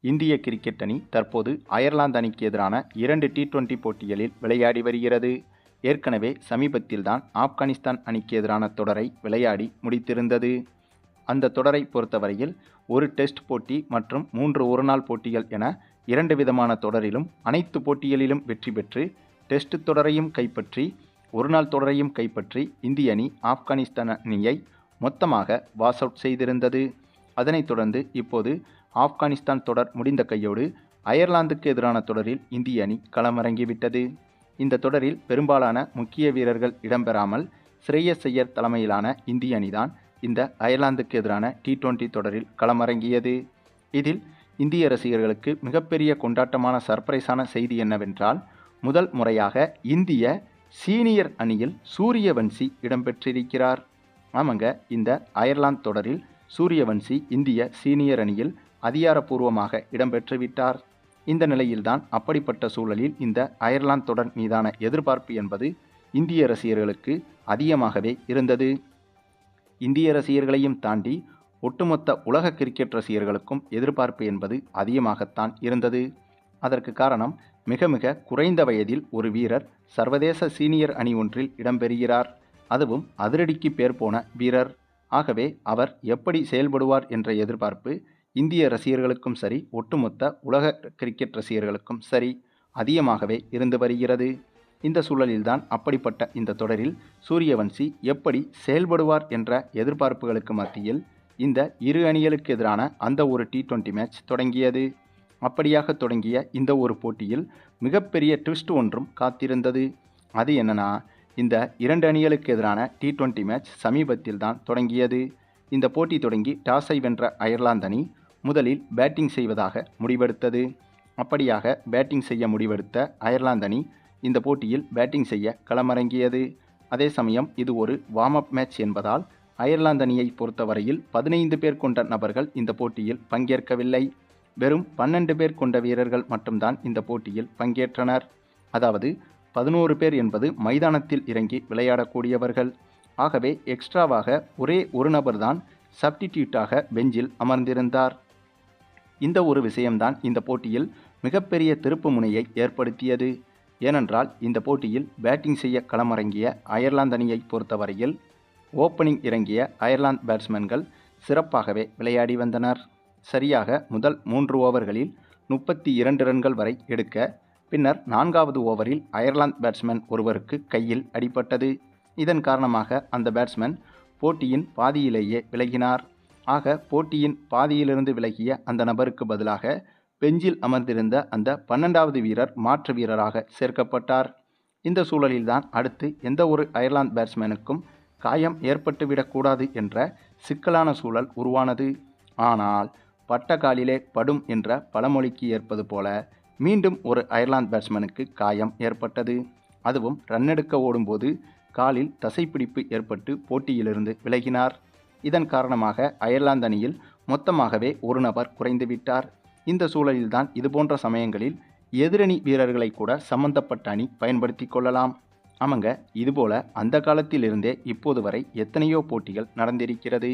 இந்திய கிரிக்கெட் அணி தற்போது அயர்லாந்து அணிக்கு எதிரான 2 T20 போட்டிகளில் விளையாடி வருகிறது. ஏற்கனவே சமீபத்தில்தான் ஆப்கானிஸ்தான் அணிக்கு எதிரான தொடரை விளையாடி முடித்திருந்தது. அந்த தொடரை பொறுத்தவரையில் ஒரு டெஸ்ட் போட்டி மற்றும் 3 ஒருநாள் போட்டிகள் என 2 விதமான தொடரிலும் அனைத்து போட்டிகளிலும் வெற்றி பெற்று டெஸ்ட் தொடரையும் கைப்பற்றி ஒருநாள் தொடரையும் கைப்பற்றி இந்திய அணி ஆப்கானிஸ்தான் அணியை மொத்தமாக வாஷ் அவுட் செய்திருந்தது. அதனைத் தொடர்ந்து இப்போது ஆப்கானிஸ்தான் தொடர் முடிந்த கையோடு அயர்லாந்துக்கு எதிரான தொடரில் இந்திய அணி களமிறங்கிவிட்டது. இந்த தொடரில் பெரும்பாலான முக்கிய வீரர்கள் இடம்பெறாமல் ஸ்ரேயஸ் ஐயர் தலைமையிலான இந்திய அணிதான் இந்த அயர்லாந்துக்கு எதிரான T20 தொடரில் களமிறங்கியது. இதில் இந்திய ரசிகர்களுக்கு மிகப்பெரிய கொண்டாட்டமான சர்ப்ரைஸான செய்தி என்னவென்றால், முதல் முறையாக இந்திய சீனியர் அணியில் சூரியவன்சி இடம்பெற்றிருக்கிறார். ஆமாங்க, இந்த அயர்லாந்து தொடரில் சூரியவன்சி இந்திய சீனியர் அணியில் அதிகாரப்பூர்வமாக இடம்பெற்றுவிட்டார். இந்த நிலையில்தான் அப்படிப்பட்ட சூழலில் இந்த அயர்லாந்து தொடர் மீதான எதிர்பார்ப்பு என்பது இந்திய ரசிகர்களுக்கு அதிகமாகவே இருந்தது. இந்திய ரசிகர்களையும் தாண்டி ஒட்டுமொத்த உலக கிரிக்கெட் ரசிகர்களுக்கும் எதிர்பார்ப்பு என்பது அதிகமாகத்தான் இருந்தது. அதற்கு காரணம், மிக மிக குறைந்த வயதில் ஒரு வீரர் சர்வதேச சீனியர் அணி ஒன்றில் இடம்பெறுகிறார். அதுவும் அதிரடிக்கு பேர் போன வீரர். ஆகவே அவர் எப்படி செயல்படுவார் என்ற எதிர்பார்ப்பு இந்திய ரசிகர்களுக்கும் சரி, ஒட்டுமொத்த உலக கிரிக்கெட் ரசிகர்களுக்கும் சரி அதிகமாகவே இருந்து வருகிறது. இந்த சூழலில்தான் அப்படிப்பட்ட இந்த தொடரில் சூரியவன்சி எப்படி செயல்படுவார் என்ற எதிர்பார்ப்புகளுக்கு மத்தியில் இந்த இரு அணிகளுக்கு எதிரான அந்த ஒரு T20 மேட்ச் தொடங்கியது. அப்படியாக தொடங்கிய இந்த ஒரு போட்டியில் மிகப்பெரிய ட்விஸ்ட் ஒன்றும் காத்திருந்தது. அது என்னன்னா, இந்த 2 அணிகளுக்கு எதிரான T20 மேட்ச் சமீபத்தில் தான் தொடங்கியது. இந்த போட்டி தொடங்கி டாஸை வென்ற அயர்லாந்து அணி முதலில் பேட்டிங் செய்வதாக முடிவெடுத்தது. அப்படியாக பேட்டிங் செய்ய முடிவெடுத்த அயர்லாந்து அணி இந்த போட்டியில் பேட்டிங் செய்ய களமிறங்கியது. அதே சமயம் இது ஒரு வார்ம் அப் மேட்ச் என்பதால் அயர்லாந்து அணியை பொறுத்தவரையில் 15 பேர் கொண்ட நபர்கள் இந்த போட்டியில் பங்கேற்கவில்லை. வெறும் 12 பேர் கொண்ட வீரர்கள் மட்டும்தான் இந்த போட்டியில் பங்கேற்றனர். அதாவது 11 பேர் என்பது மைதானத்தில் இறங்கி விளையாடக்கூடியவர்கள். ஆகவே எக்ஸ்ட்ராவாக ஒரே ஒரு நபர்தான் சப்டிடியூட்டாக பெஞ்சில் அமர்ந்திருந்தார். இந்த ஒரு விஷயம்தான் இந்த போட்டியில் மிகப்பெரிய திருப்பு முனையை ஏற்படுத்தியது. ஏனென்றால் இந்த போட்டியில் பேட்டிங் செய்ய களமிறங்கிய அயர்லாந்து அணியை பொறுத்தவரையில் ஓப்பனிங் இறங்கிய அயர்லாந்து பேட்ஸ்மேன்கள் சிறப்பாகவே விளையாடி வந்தனர். சரியாக முதல் 3 ஓவர்களில் 32 ரன்கள் வரை எடுக்க, பின்னர் 4வது ஓவரில் அயர்லாந்து பேட்ஸ்மேன் ஒருவருக்கு கையில் அடிபட்டது. இதன் காரணமாக அந்த பேட்ஸ்மேன் போட்டியின் பாதியிலேயே விலகினார். ஆக போட்டியின் பாதியிலிருந்து விலகிய அந்த நபருக்கு பதிலாக பெஞ்சில் அமர்ந்திருந்த அந்த 12வது வீரர் மாற்று வீரராக சேர்க்கப்பட்டார். இந்த சூழலில்தான் அடுத்து எந்த ஒரு அயர்லாந்து பேட்ஸ்மேனுக்கும் காயம் ஏற்பட்டுவிடக்கூடாது என்ற சிக்கலான சூழல் உருவானது. ஆனால் பட்ட காலிலே படும் என்ற பழமொழிக்கு ஏற்பது போல மீண்டும் ஒரு அயர்லாந்து பேட்ஸ்மேனுக்கு காயம் ஏற்பட்டது. அதுவும் ரன்னெடுக்க ஓடும்போது காலில் தசைப்பிடிப்பு ஏற்பட்டு போட்டியிலிருந்து விலகினார். இதன் காரணமாக அயர்லாந்து அணியில் மொத்தமாகவே ஒரு நபர் குறைந்துவிட்டார். இந்த சூழலில்தான் இதுபோன்ற சமயங்களில் எதிரணி வீரர்களை கூட சம்பந்தப்பட்ட அணி பயன்படுத்தி கொள்ளலாம். ஆமாங்க, இதுபோல அந்த காலத்திலிருந்தே இப்போது வரை எத்தனையோ போட்டிகள் நடந்திருக்கிறது.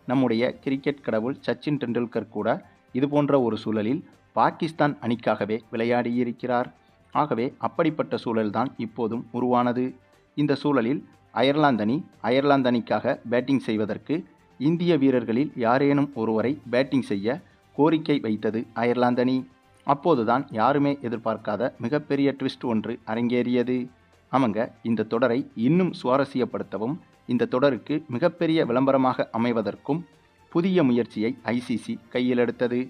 நம்முடைய கிரிக்கெட் கடவுள் சச்சின் டெண்டுல்கர் கூட இதுபோன்ற ஒரு சூழலில் பாகிஸ்தான் அணிக்காகவே விளையாடியிருக்கிறார். ஆகவே அப்படிப்பட்ட சூழல்தான் இப்போதும் உருவானது. இந்த சூழலில் அயர்லாந்து அணிக்காக பேட்டிங் செய்வதற்கு இந்திய வீரர்களில் யாரேனும் ஒருவரை பேட்டிங் செய்ய கோரிக்கை வைத்தது அயர்லாந்து அணி. அப்போதுதான் யாருமே எதிர்பார்க்காத மிகப்பெரிய ட்விஸ்ட் ஒன்று அரங்கேறியது. ஆமாங்க, இந்த தொடரை இன்னும் சுவாரஸ்யப்படுத்தவும் இந்த தொடருக்கு மிகப்பெரிய விளம்பரமாக அமைவதற்கும் புதிய முயற்சியை ICC கையில் எடுத்தது.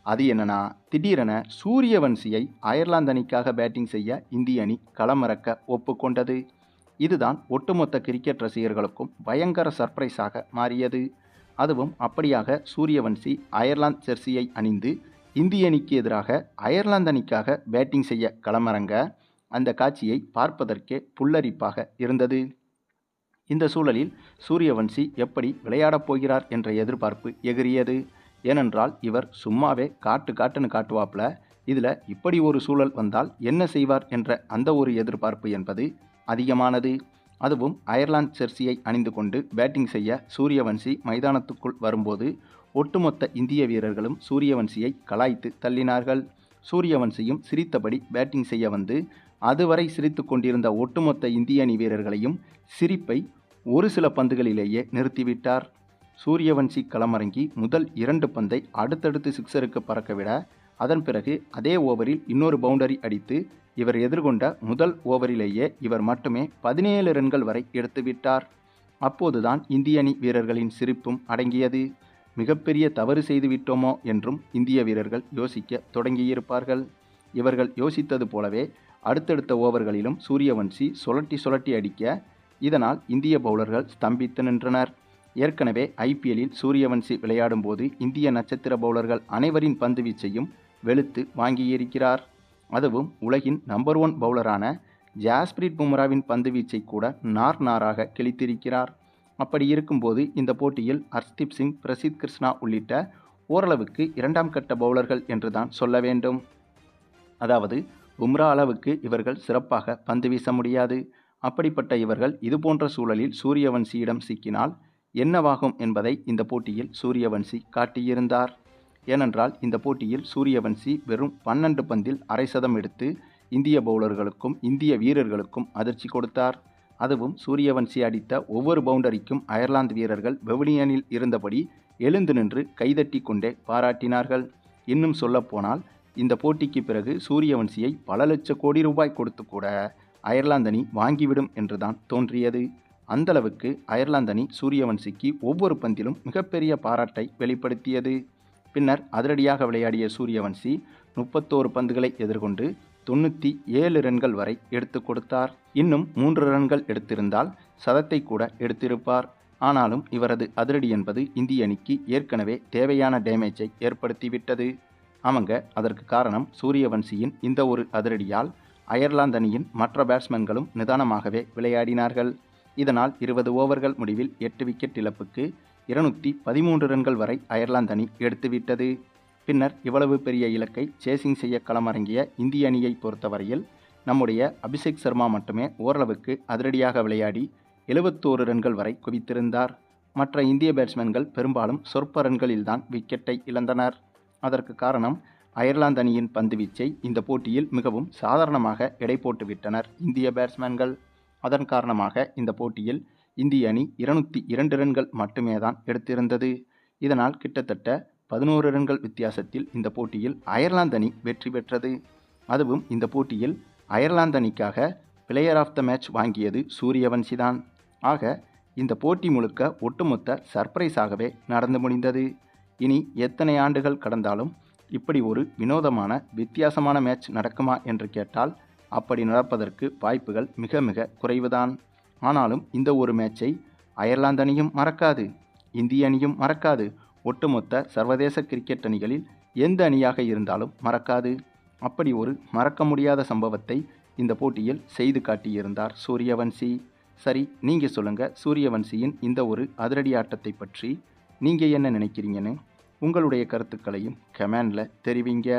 அது என்னன்னா, திடீரென சூரியவன்சியை அயர்லாந்து அணிக்காக பேட்டிங் செய்ய இந்திய அணி களமிறக்க ஒப்புக்கொண்டது. இதுதான் ஒட்டுமொத்த கிரிக்கெட் ரசிகர்களுக்கும் பயங்கர சர்ப்ரைஸாக மாறியது. அதுவும் அப்படியாக சூரியவன்சி அயர்லாந்து ஜெர்சியை அணிந்து இந்திய அணிக்கு எதிராக அயர்லாந்து அணிக்காக பேட்டிங் செய்ய களமிறங்க அந்த காட்சியை பார்ப்பதற்கே புல்லரிப்பாக இருந்தது. இந்த சூழலில் சூரியவன்சி எப்படி விளையாடப் போகிறார் என்ற எதிர்பார்ப்பு எகிரியது. ஏனென்றால் இவர் சும்மாவே காட்டுன்னு காட்டுவாப்ல. இதில் இப்படி ஒரு சூழல் வந்தால் என்ன செய்வார் என்ற அந்த ஒரு எதிர்பார்ப்பு என்பது அதிகமானது. அதுவும் அயர்லாந்து ஜெர்சியை அணிந்து கொண்டு பேட்டிங் செய்ய சூரியவன்சி மைதானத்துக்குள் வரும்போது ஒட்டுமொத்த இந்திய வீரர்களும் சூரியவன்சியை கலாய்த்து தள்ளினார்கள். சூரியவன்சியும் சிரித்தபடி பேட்டிங் செய்ய வந்து அதுவரை சிரித்து கொண்டிருந்த ஒட்டுமொத்த இந்திய அணி வீரர்களையும் சிரிப்பை ஒரு சில பந்துகளிலேயே நிறுத்திவிட்டார். சூரியவன்சி களமிறங்கி முதல் 2 பந்தை அடுத்தடுத்து சிக்ஸருக்கு பறக்கவிட, அதன் பிறகு அதே ஓவரில் இன்னொரு பவுண்டரி அடித்து இவர் எதிர்கொண்ட முதல் ஓவரிலேயே இவர் மட்டுமே 17 ரன்கள் வரை எடுத்துவிட்டார். அப்போதுதான் இந்திய அணி வீரர்களின் சிரிப்பும் அடங்கியது. மிகப்பெரிய தவறு செய்துவிட்டோமோ என்றும் இந்திய வீரர்கள் யோசிக்க தொடங்கியிருப்பார்கள். இவர்கள் யோசித்தது போலவே அடுத்தடுத்த ஓவர்களிலும் சூரியவன்சி சுழட்டி அடிக்க, இதனால் இந்திய பவுலர்கள் ஸ்தம்பித்து நின்றனர். ஏற்கனவே ஐபிஎல்லில் சூரியவன்சி விளையாடும் போது இந்திய நட்சத்திர பவுலர்கள் அனைவரின் பந்து வீச்சையும் வெளுத்து வாங்கியிருக்கிறார். அதுவும் உலகின் நம்பர் 1 பவுலரான ஜாஸ்பிரீத் பும்ராவின் பந்து வீச்சை கூட நாராக கிழித்திருக்கிறார். அப்படி இருக்கும்போது இந்த போட்டியில் ஹர்ஷ்தீப் சிங், பிரசித் கிருஷ்ணா உள்ளிட்ட ஓரளவுக்கு 2ஆம் கட்ட பவுலர்கள் என்றுதான் சொல்ல வேண்டும். அதாவது பும்ரா அளவுக்கு இவர்கள் சிறப்பாக பந்து வீச முடியாது. அப்படிப்பட்ட இவர்கள் இதுபோன்ற சூழலில் சூரியவன்சியிடம் சிக்கினால் என்னவாகும் என்பதை இந்த போட்டியில் சூரியவன்சி காட்டியிருந்தார். ஏனென்றால் இந்த போட்டியில் சூரியவன்சி வெறும் 12 பந்தில் அரை சதம் எடுத்து இந்திய பவுலர்களுக்கும் இந்திய வீரர்களுக்கும் அதிர்ச்சி கொடுத்தார். அதுவும் சூரியவன்சி அடித்த ஒவ்வொரு பவுண்டரிக்கும் அயர்லாந்து வீரர்கள் பெவிலியனில் இருந்தபடி எழுந்து நின்று கைதட்டி கொண்டே பாராட்டினார்கள். இன்னும் சொல்லப்போனால் இந்த போட்டிக்கு பிறகு சூரியவன்சியை பல லட்ச கோடி ரூபாய் கொடுத்து கூட அயர்லாந்து அணி வாங்கிவிடும் என்றுதான் தோன்றியது. அந்தளவுக்கு அயர்லாந்து அணி சூரியவன்சிக்கு ஒவ்வொரு பந்திலும் மிகப்பெரிய பாராட்டை வெளிப்படுத்தியது. பின்னர் அதிரடியாக விளையாடிய சூரியவன்சி 31 பந்துகளை எதிர்கொண்டு 97 ரன்கள் வரை எடுத்து கொடுத்தார். இன்னும் 3 ரன்கள் எடுத்திருந்தால் சதத்தை கூட எடுத்திருப்பார். ஆனாலும் இவரது அதிரடி என்பது இந்திய அணிக்கு ஏற்கனவே தேவையான டேமேஜை ஏற்படுத்திவிட்டது. ஆமாங்க, அதற்கு காரணம் சூரியவன்சியின் இந்த ஒரு அதிரடியால் அயர்லாந்து அணியின் மற்ற பேட்ஸ்மேன்களும் நிதானமாகவே விளையாடினார்கள். இதனால் 20 ஓவர்கள் முடிவில் 8 விக்கெட் இழப்புக்கு 213 ரன்கள் வரை அயர்லாந்து அணி எடுத்துவிட்டது. பின்னர் இவ்வளவு பெரிய இலக்கை சேசிங் செய்ய களமிறங்கிய இந்திய அணியை பொறுத்தவரையில் நம்முடைய அபிஷேக் சர்மா மட்டுமே ஓரளவுக்கு அதிரடியாக விளையாடி 71 ரன்கள் வரை குவித்திருந்தார். மற்ற இந்திய பேட்ஸ்மேன்கள் பெரும்பாலும் சொற்ப ரன்களில்தான் விக்கெட்டை இழந்தனர். அதற்கு காரணம் அயர்லாந்து அணியின் பந்துவீச்சை இந்த போட்டியில் மிகவும் சாதாரணமாக எடை போட்டுவிட்டனர் இந்திய பேட்ஸ்மேன்கள். அதன் காரணமாக இந்த போட்டியில் இந்திய அணி 202 ரன்கள் மட்டுமே தான் எடுத்திருந்தது. இதனால் கிட்டத்தட்ட 11 ரன்கள் வித்தியாசத்தில் இந்த போட்டியில் அயர்லாந்து அணி வெற்றி பெற்றது. அதுவும் இந்த போட்டியில் அயர்லாந்து அணிக்காக பிளேயர் ஆஃப் த மேட்ச் வாங்கியது சூரியவன்சி தான். ஆக இந்த போட்டி முழுக்க ஒட்டுமொத்த சர்ப்ரைஸாகவே நடந்து முடிந்தது. இனி எத்தனை ஆண்டுகள் கடந்தாலும் இப்படி ஒரு வினோதமான வித்தியாசமான மேட்ச் நடக்குமா என்று கேட்டால் அப்படி நடப்பதற்கு வாய்ப்புகள் மிக மிக குறைவுதான். ஆனாலும் இந்த ஒரு மேட்சை அயர்லாந்து அணியும் மறக்காது, இந்திய அணியும் மறக்காது, ஒட்டுமொத்த சர்வதேச கிரிக்கெட் அணிகளில் எந்த அணியாக இருந்தாலும் மறக்காது. அப்படி ஒரு மறக்க முடியாத சம்பவத்தை இந்த போட்டியில் செய்து காட்டியிருந்தார் சூரியவன்சி. சரி, நீங்கள் சொல்லுங்கள், சூரியவன்சியின் இந்த ஒரு அதிரடி ஆட்டத்தை பற்றி நீங்கள் என்ன நினைக்கிறீங்கன்னு உங்களுடைய கருத்துக்களையும் கமெண்டில் தெரிவிங்க.